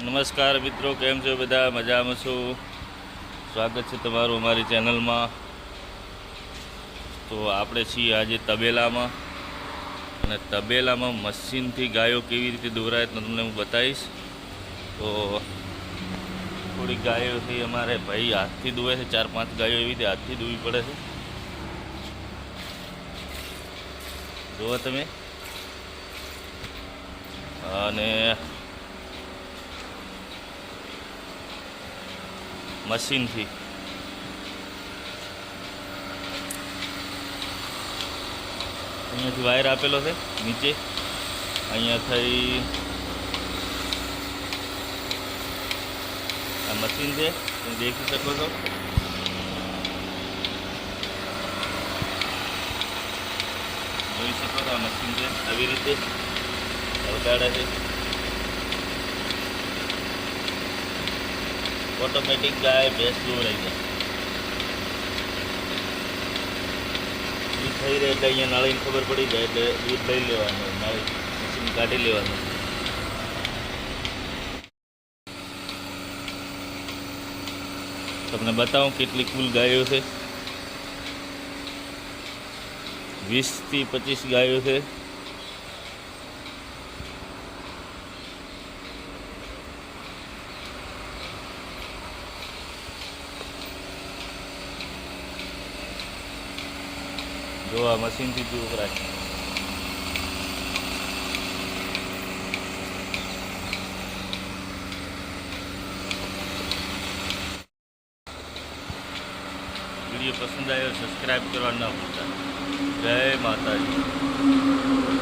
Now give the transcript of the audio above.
નમસ્કાર મિત્રો, કેમ છો બધા? મજામાં છો? સ્વાગત છે તમારું અમારી ચેનલમાં. તો આપણે છીએ આજે તબેલામાં, અને તબેલામાં મશીનથી ગાયો કેવી રીતે દોરાય તમને હું બતાવીશ. તો થોડીક ગાયો છે અમારે ભાઈ હાથથી દોવે છે, 4-5 ગાયો એવી રીતે હાથથી દોવી પડે છે. જુઓ તમે. અને મશીનથી અહીંયાથી વાયર આપેલો છે નીચે, અહીંયા થઈ આ મશીન છે, તમે દેખી શકો છો. જોઈ શકો છો, આ મશીન છે, આવી રીતે વગાડે છે. ઓટોમેટિક ગાય ભેંસ દોરાઈ જાય. દૂધ થઈ રહે એટલે અહીંયા નાળીને ખબર પડી જાય એટલે દૂધ લઈ લેવાનું, નાળી મશીન કાઢી લેવાનું. તમને બતાવું કેટલી કુલ ગાયો છે. 20 થી 25 ગાયો છે. જો આ મશીનથી જ વપરાય. વિડીયો પસંદ આવ્યો સબસ્ક્રાઈબ કરવા ન ભૂલતા. જય માતાજી.